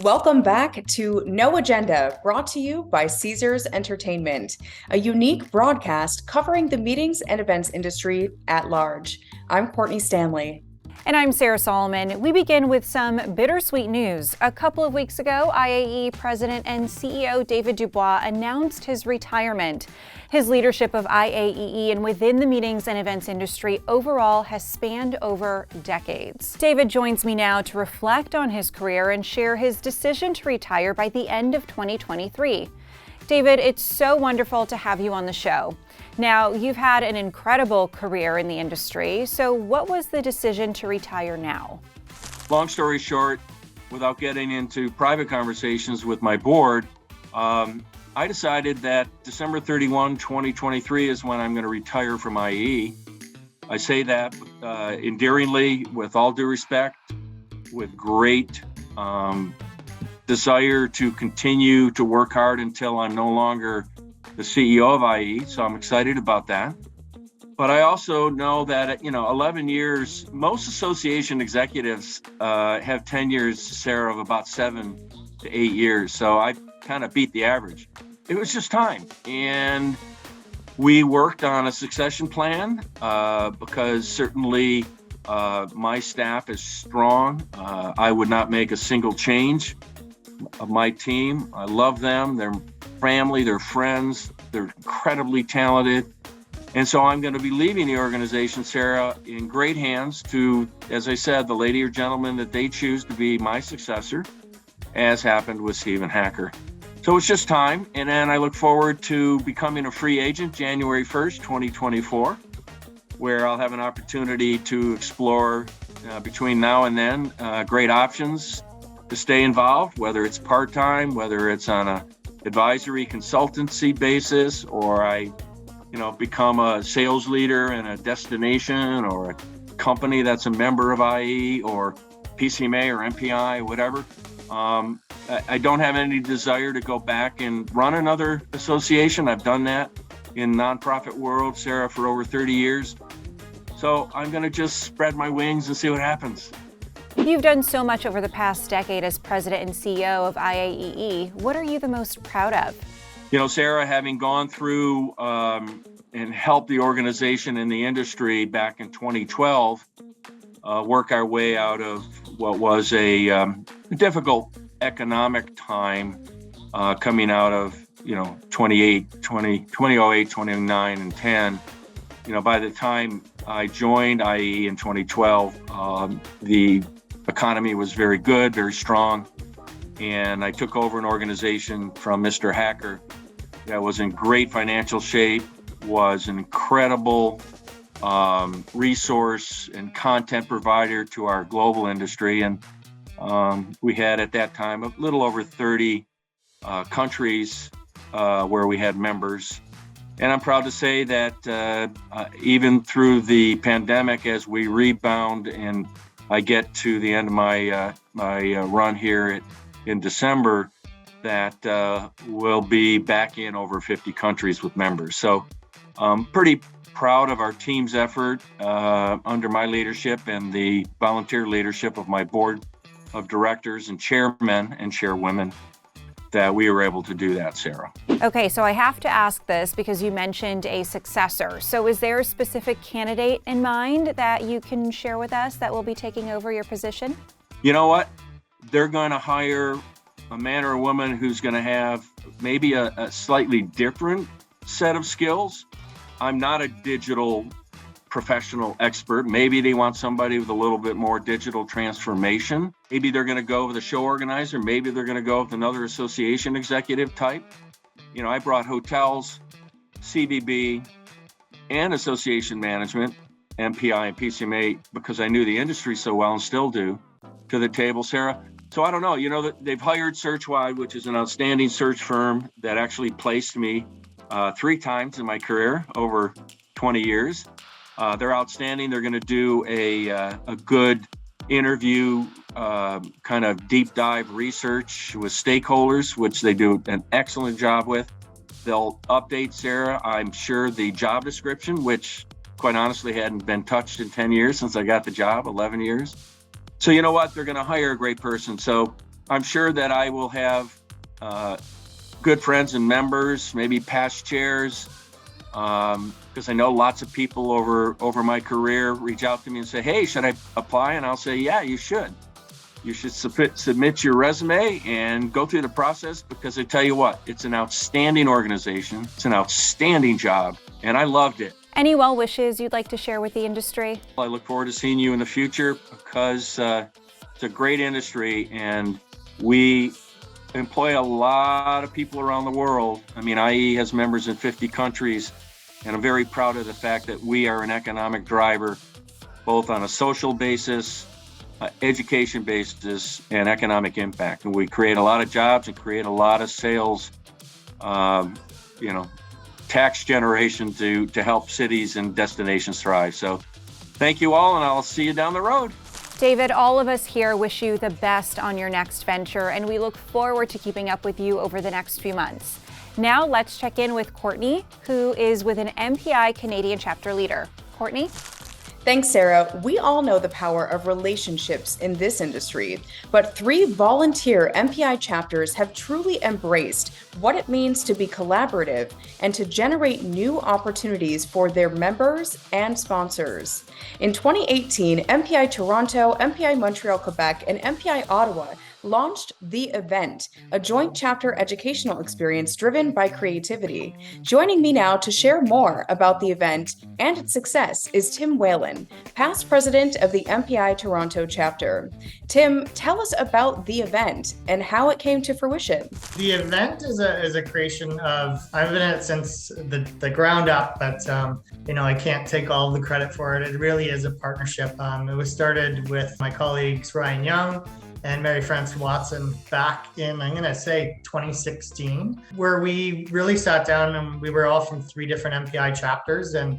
Welcome back to No Agenda, brought to you by Caesars Entertainment, a unique broadcast covering the meetings and events industry at large. I'm Courtney Stanley. And I'm Sarah Soliman. We begin with some bittersweet news. A couple of weeks ago, IAEE President and CEO David Dubois announced his retirement. His leadership of IAEE and within the meetings and events industry overall has spanned over decades. David joins me now to reflect on his career and share his decision to retire by the end of 2023. David, it's so wonderful to have you on the show. Now, you've had an incredible career in the industry, so what was the decision to retire now? Long story short, without getting into private conversations with my board, I decided that December 31, 2023 is when I'm going to retire from IAEE. I say that endearingly, with all due respect, with great desire to continue to work hard until I'm no longer the CEO of IAEE, so I'm excited about that. But I also know that, 11 years, most association executives have tenures, Sarah, of about 7 to 8 years. So I kind of beat the average. It was just time. And we worked on a succession plan because certainly my staff is strong. I would not make a single change of my team. I love them. They're family, they're friends, they're incredibly talented. And so I'm going to be leaving the organization, Sarah, in great hands to, as I said, the lady or gentleman that they choose to be my successor, as happened with Stephen Hacker. So it's just time. And then I look forward to becoming a free agent January 1st, 2024, where I'll have an opportunity to explore between now and then great options to stay involved, whether it's part-time, whether it's on a advisory consultancy basis, or I, become a sales leader in a destination or a company that's a member of IAEE or PCMA or MPI, whatever. I don't have any desire to go back and run another association. I've done that in nonprofit world, Sarah, for over 30 years. So I'm going to just spread my wings and see what happens. You've done so much over the past decade as president and CEO of IAEE. What are you the most proud of? Sarah, having gone through and helped the organization and the industry back in 2012, work our way out of what was a difficult economic time coming out of 2008, 2009, and 10. By the time I joined IAEE in 2012, the economy was very good, very strong, and I took over an organization from Mr. Hacker that was in great financial shape, was an incredible resource and content provider to our global industry, and we had at that time a little over 30 countries where we had members. And I'm proud to say that even through the pandemic, as we rebound and I get to the end of my run here in December, that we'll be back in over 50 countries with members. So I'm pretty proud of our team's effort under my leadership and the volunteer leadership of my board of directors and chairmen and chairwomen that we were able to do that, Sarah. Okay, so I have to ask this because you mentioned a successor. So is there a specific candidate in mind that you can share with us that will be taking over your position? You know what? They're going to hire a man or a woman who's going to have maybe a slightly different set of skills. I'm not a digital professional expert. Maybe they want somebody with a little bit more digital transformation. Maybe they're going to go with a show organizer. Maybe they're going to go with another association executive type. I brought hotels, CVB, and association management, MPI and PCMA, because I knew the industry so well and still do, to the table, Sarah. So I don't know, they've hired Searchwide, which is an outstanding search firm that actually placed me 3 times in my career over 20 years. They're outstanding. They're going to do a good interview, kind of deep dive research with stakeholders, which they do an excellent job with. They'll update, Sarah, I'm sure, the job description, which quite honestly hadn't been touched in 10 years since I got the job, 11 years. So you know what? They're going to hire a great person. So I'm sure that I will have good friends and members, maybe past chairs, because I know lots of people over my career reach out to me and say, hey, should I apply? And I'll say, yeah, you should. You should submit your resume and go through the process, because I tell you what, it's an outstanding organization. It's an outstanding job, and I loved it. Any well wishes you'd like to share with the industry? I look forward to seeing you in the future, because it's a great industry, and we employ a lot of people around the world. I mean, IAEE has members in 50 countries, and I'm very proud of the fact that we are an economic driver, both on a social basis, education basis, and economic impact. And we create a lot of jobs and create a lot of sales, tax generation to help cities and destinations thrive. So thank you all, and I'll see you down the road. David, all of us here wish you the best on your next venture, and we look forward to keeping up with you over the next few months. Now let's check in with Courtney, who is with an MPI Canadian Chapter leader. Courtney? Thanks, Sarah. We all know the power of relationships in this industry, but 3 volunteer MPI chapters have truly embraced what it means to be collaborative and to generate new opportunities for their members and sponsors. In 2018, MPI Toronto, MPI Montreal, Quebec, and MPI Ottawa launched The Event, a joint chapter educational experience driven by creativity. Joining me now to share more about the event and its success is Tim Whalen, past president of the MPI Toronto chapter. Tim, tell us about The Event and how it came to fruition. The Event is a creation of, I've been in it since the ground up, but I can't take all the credit for it. It really is a partnership. It was started with my colleagues Ryan Young and Mary Frances Watson back in, I'm going to say 2016, where we really sat down and we were all from 3 different MPI chapters, and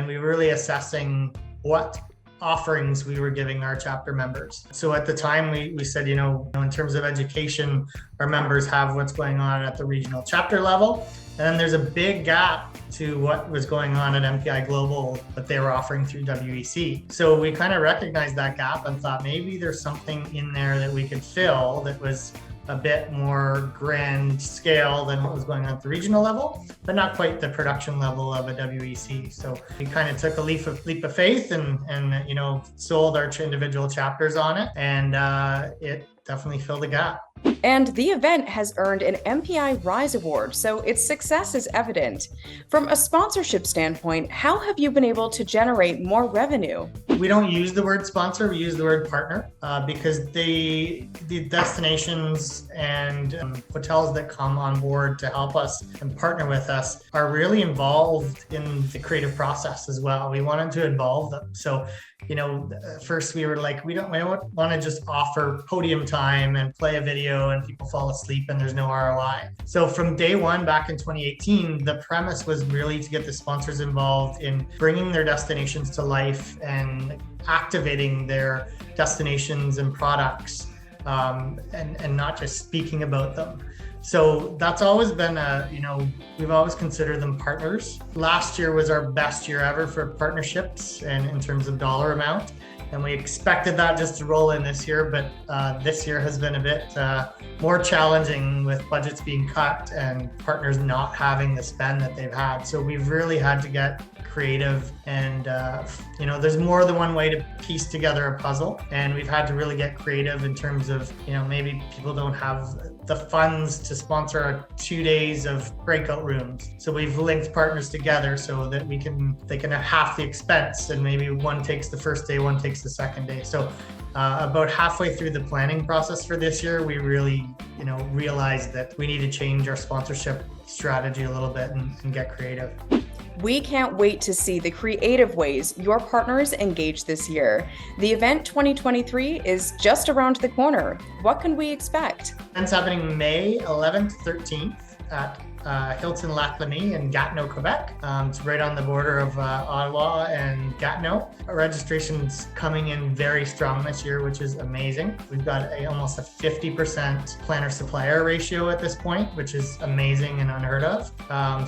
we were really assessing what offerings we were giving our chapter members. So at the time we said, in terms of education, our members have what's going on at the regional chapter level. And then there's a big gap to what was going on at MPI Global that they were offering through WEC. So we kind of recognized that gap and thought maybe there's something in there that we could fill that was a bit more grand scale than what was going on at the regional level, but not quite the production level of a WEC. So we kind of took a leap of faith and sold our individual chapters on it, and it definitely filled the gap. And the event has earned an MPI Rise Award, so its success is evident. From a sponsorship standpoint, how have you been able to generate more revenue? We don't use the word sponsor, we use the word partner, because the destinations and hotels that come on board to help us and partner with us are really involved in the creative process as well. We wanted to involve them. So, first we were like, we don't want to just offer podium time and play a video and people fall asleep and there's no ROI. So from day one back in 2018, the premise was really to get the sponsors involved in bringing their destinations to life and activating their destinations and products, and not just speaking about them. So that's always been we've always considered them partners. Last year was our best year ever for partnerships and in terms of dollar amount. And we expected that just to roll in this year, but this year has been a bit more challenging with budgets being cut and partners not having the spend that they've had. So we've really had to get creative, and there's more than one way to piece together a puzzle, and we've had to really get creative in terms of maybe people don't have the funds to sponsor 2 days of breakout rooms, so we've linked partners together so that they can have half the expense, and maybe one takes the first day, one takes the second day. So about halfway through the planning process for this year, we really realized that we need to change our sponsorship strategy a little bit and get creative. We can't wait to see the creative ways your partners engage this year. The event 2023 is just around the corner. What can we expect? It's happening May 11th, 13th at Hilton Lac La Mie in Gatineau, Quebec. It's right on the border of Ottawa and Gatineau. Our registration's coming in very strong this year, which is amazing. We've got almost a 50% planner-supplier ratio at this point, which is amazing and unheard of.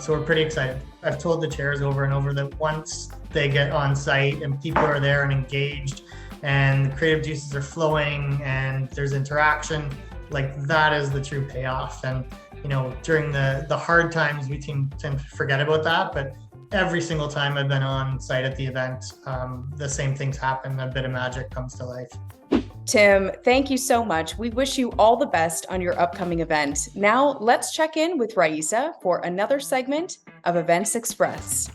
So we're pretty excited. I've told the chairs over and over that once they get on site and people are there and engaged and the creative juices are flowing and there's interaction, like that is the true payoff. And, during the hard times, we tend to forget about that. But every single time I've been on site at the event, the same things happen. A bit of magic comes to life. Tim, thank you so much. We wish you all the best on your upcoming event. Now, let's check in with Riesa for another segment of Events Express.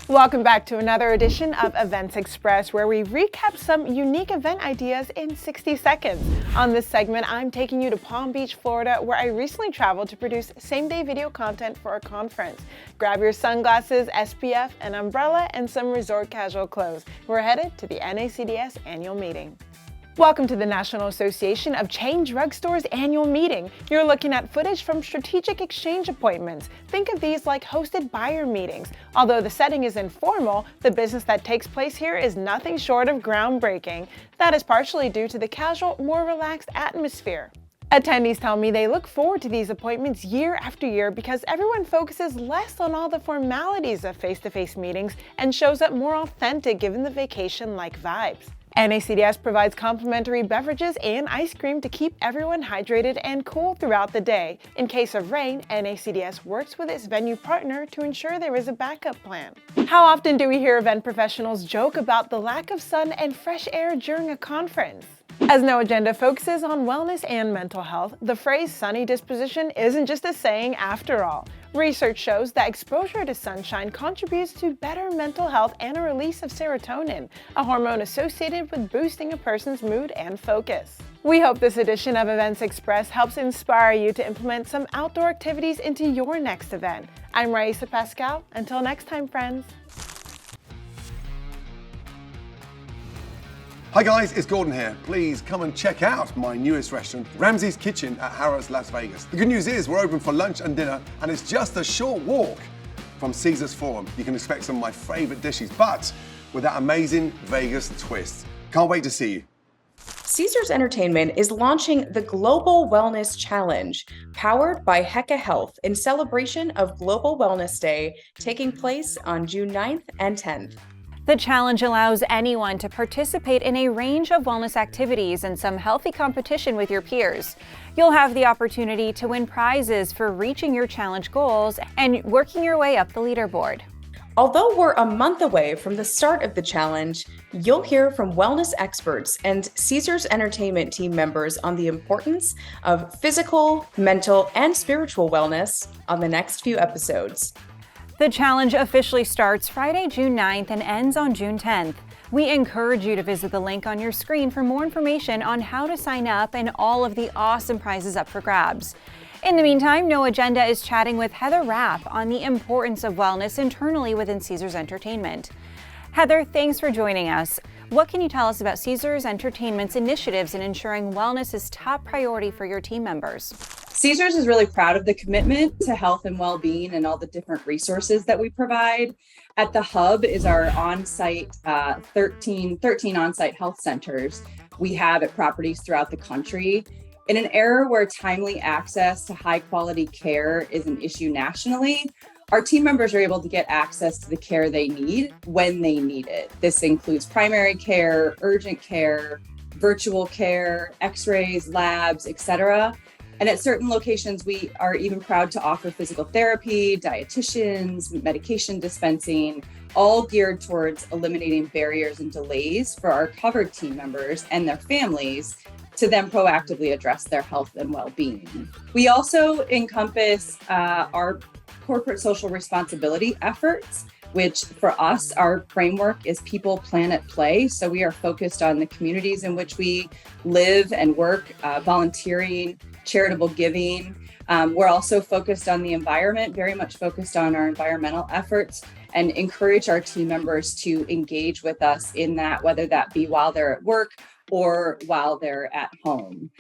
Welcome back to another edition of Events Express, where we recap some unique event ideas in 60 seconds. On this segment, I'm taking you to Palm Beach, Florida, where I recently traveled to produce same-day video content for a conference. Grab your sunglasses, SPF, an umbrella, and some resort casual clothes. We're headed to the NACDS annual meeting. Welcome to the National Association of Chain Drugstores annual meeting. You're looking at footage from strategic exchange appointments. Think of these like hosted buyer meetings. Although the setting is informal, the business that takes place here is nothing short of groundbreaking. That is partially due to the casual, more relaxed atmosphere. Attendees tell me they look forward to these appointments year after year because everyone focuses less on all the formalities of face-to-face meetings and shows up more authentic given the vacation-like vibes. NACDS provides complimentary beverages and ice cream to keep everyone hydrated and cool throughout the day. In case of rain, NACDS works with its venue partner to ensure there is a backup plan. How often do we hear event professionals joke about the lack of sun and fresh air during a conference? As No Agenda focuses on wellness and mental health, the phrase sunny disposition isn't just a saying after all. Research shows that exposure to sunshine contributes to better mental health and a release of serotonin, a hormone associated with boosting a person's mood and focus. We hope this edition of Events Express helps inspire you to implement some outdoor activities into your next event. I'm Riesa Pascal. Until next time, friends. Hi guys, it's Gordon here. Please come and check out my newest restaurant, Ramsey's Kitchen at Harrah's, Las Vegas. The good news is we're open for lunch and dinner, and it's just a short walk from Caesars Forum. You can expect some of my favorite dishes, but with that amazing Vegas twist. Can't wait to see you. Caesars Entertainment is launching the Global Wellness Challenge, powered by Heka Health, in celebration of Global Wellness Day, taking place on June 9th and 10th. The challenge allows anyone to participate in a range of wellness activities and some healthy competition with your peers. You'll have the opportunity to win prizes for reaching your challenge goals and working your way up the leaderboard. Although we're a month away from the start of the challenge, you'll hear from wellness experts and Caesars Entertainment team members on the importance of physical, mental, and spiritual wellness on the next few episodes. The challenge officially starts Friday, June 9th and ends on June 10th. We encourage you to visit the link on your screen for more information on how to sign up and all of the awesome prizes up for grabs. In the meantime, No Agenda is chatting with Heather Rapp on the importance of wellness internally within Caesars Entertainment. Heather, thanks for joining us. What can you tell us about Caesars Entertainment's initiatives in ensuring wellness is top priority for your team members? Caesars is really proud of the commitment to health and well-being and all the different resources that we provide. At the hub is our on-site 13 on-site health centers we have at properties throughout the country. In an era where timely access to high-quality care is an issue nationally, our team members are able to get access to the care they need when they need it. This includes primary care, urgent care, virtual care, x-rays, labs, etc. And at certain locations, we are even proud to offer physical therapy, dietitians, medication dispensing, all geared towards eliminating barriers and delays for our covered team members and their families to then proactively address their health and well-being. We also encompass our corporate social responsibility efforts, which for us, our framework is people, planet, play. So we are focused on the communities in which we live and work, volunteering, charitable giving. We're also focused on the environment, very much focused on our environmental efforts, and encourage our team members to engage with us in that, whether that be while they're at work or while they're at home.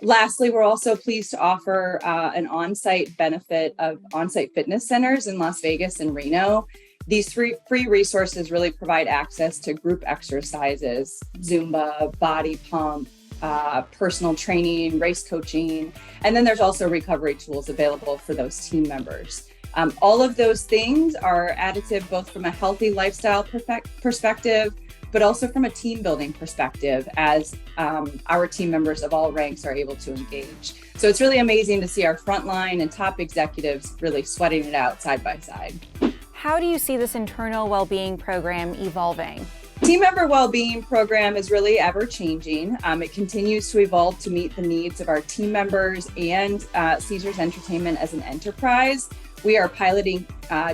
Lastly, we're also pleased to offer an on-site benefit of on-site fitness centers in Las Vegas and Reno. These free resources really provide access to group exercises, Zumba, body pump, personal training, race coaching, and then there's also recovery tools available for those team members. All of those things are additive both from a healthy lifestyle perspective, but also from a team building perspective as our team members of all ranks are able to engage. So it's really amazing to see our frontline and top executives really sweating it out side by side. How do you see this internal well-being program evolving? Team member well-being program is really ever changing. It continues to evolve to meet the needs of our team members and Caesars Entertainment as an enterprise. We are piloting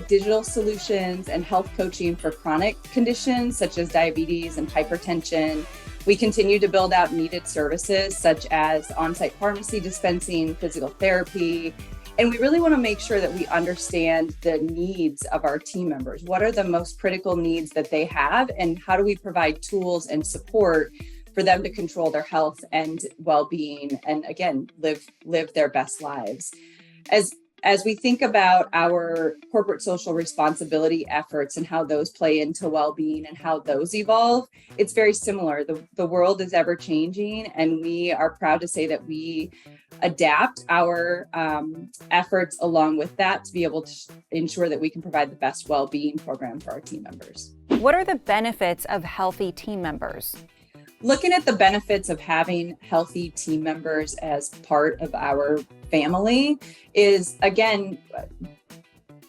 digital solutions and health coaching for chronic conditions such as diabetes and hypertension. We continue to build out needed services such as on-site pharmacy dispensing, physical therapy, and we really want to make sure that we understand the needs of our team members. What are the most critical needs that they have, and how do we provide tools and support for them to control their health and well-being, and again, live their best lives. As we think about our corporate social responsibility efforts and how those play into well-being and how those evolve, it's very similar. The world is ever changing, and we are proud to say that we adapt our efforts along with that to be able to ensure that we can provide the best well-being program for our team members. What are the benefits of healthy team members? Looking at the benefits of having healthy team members as part of our family is, again,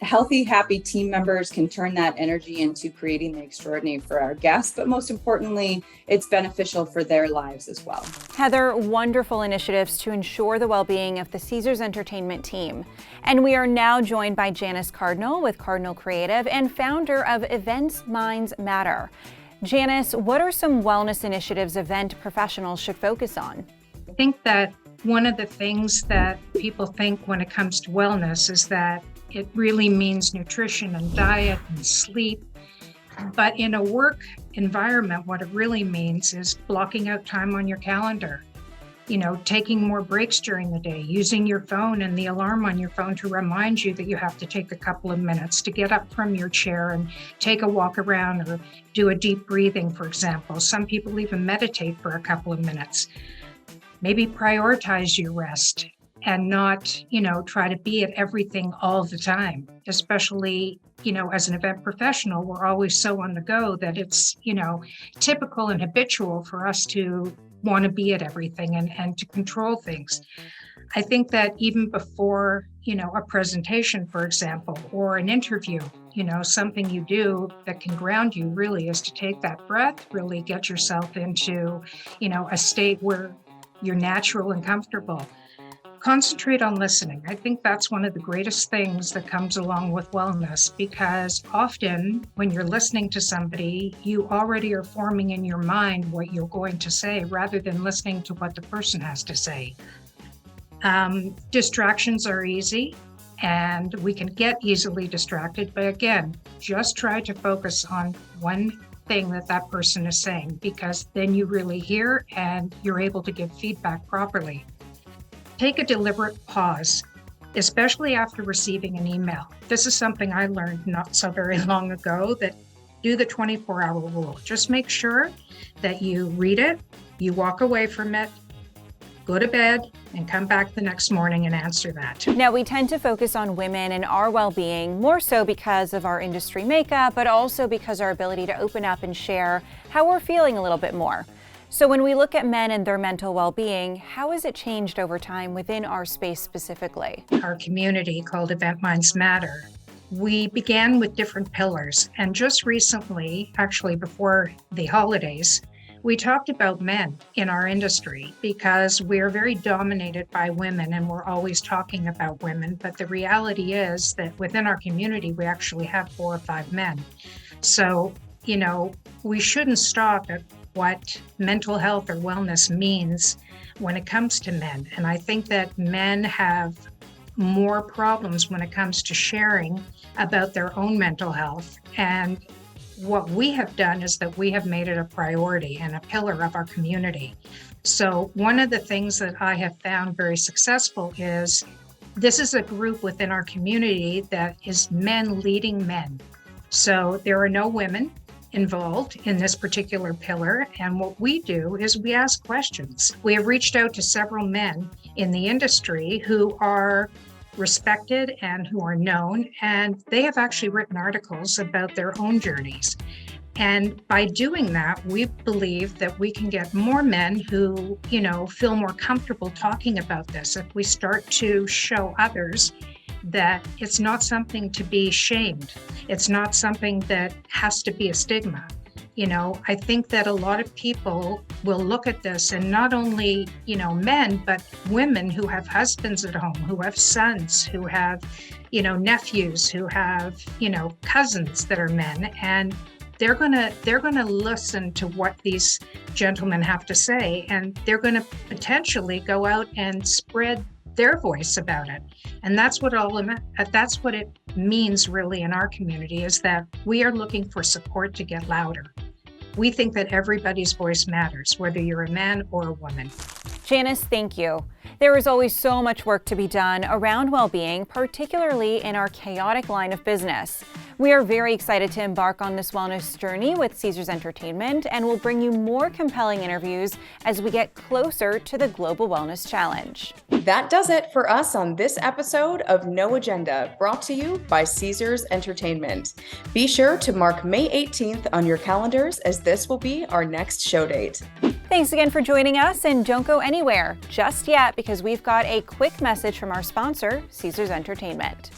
healthy, happy team members can turn that energy into creating the extraordinary for our guests, but most importantly, it's beneficial for their lives as well. Heather, wonderful initiatives to ensure the well-being of the Caesars Entertainment team. And we are now joined by Janice Cardinal with Cardinal Creative and founder of Events Minds Matter. Janice, what are some wellness initiatives event professionals should focus on? I think that one of the things that people think when it comes to wellness is that it really means nutrition and diet and sleep. But in a work environment, what it really means is blocking out time on your calendar, taking more breaks during the day, using your phone and the alarm on your phone to remind you that you have to take a couple of minutes to get up from your chair and take a walk around or do a deep breathing, for example. Some people even meditate for a couple of minutes. Maybe prioritize your rest and not, try to be at everything all the time, especially, as an event professional, we're always so on the go that it's, typical and habitual for us to want to be at everything and to control things. I think that even before, a presentation, for example, or an interview, something you do that can ground you really is to take that breath, really get yourself into, a state where you're natural and comfortable. Concentrate on listening. I think that's one of the greatest things that comes along with wellness, because often when you're listening to somebody, you already are forming in your mind what you're going to say rather than listening to what the person has to say. Distractions are easy and we can get easily distracted, but again, just try to focus on one thing that person is saying, because then you really hear and you're able to give feedback properly. Take a deliberate pause, especially after receiving an email. This is something I learned not so very long ago, that do the 24-hour rule. Just make sure that you read it, you walk away from it, go to bed, and come back the next morning and answer that. Now, we tend to focus on women and our well-being, more so because of our industry makeup, but also because our ability to open up and share how we're feeling a little bit more. So when we look at men and their mental well-being, how has it changed over time within our space specifically? Our community called Event Minds Matter, we began with different pillars. And just recently, actually before the holidays, we talked about men in our industry because we're very dominated by women and we're always talking about women. But the reality is that within our community, we actually have 4 or 5 men. So, we shouldn't stop at what mental health or wellness means when it comes to men. And I think that men have more problems when it comes to sharing about their own mental health. And what we have done is that we have made it a priority and a pillar of our community. So one of the things that I have found very successful is this is a group within our community that is men leading men. So there are no women involved in this particular pillar. And what we do is we ask questions. We have reached out to several men in the industry who are respected and who are known, and they have actually written articles about their own journeys. And by doing that, we believe that we can get more men who, feel more comfortable talking about this. If we start to show others that it's not something to be shamed, it's not something that has to be a stigma. I think that a lot of people will look at this, and not only, men, but women who have husbands at home, who have sons, who have, nephews, who have, cousins that are men, and they're gonna listen to what these gentlemen have to say, and they're gonna potentially go out and spread their voice about it. And that's what it means really in our community, is that we are looking for support to get louder. We think that everybody's voice matters, whether you're a man or a woman. Janice, thank you. There is always so much work to be done around well-being, particularly in our chaotic line of business. We are very excited to embark on this wellness journey with Caesars Entertainment, and we'll bring you more compelling interviews as we get closer to the Global Wellness Challenge. That does it for us on this episode of No Agenda, brought to you by Caesars Entertainment. Be sure to mark May 18th on your calendars, as this will be our next show date. Thanks again for joining us, and don't go anywhere just yet, because we've got a quick message from our sponsor, Caesars Entertainment.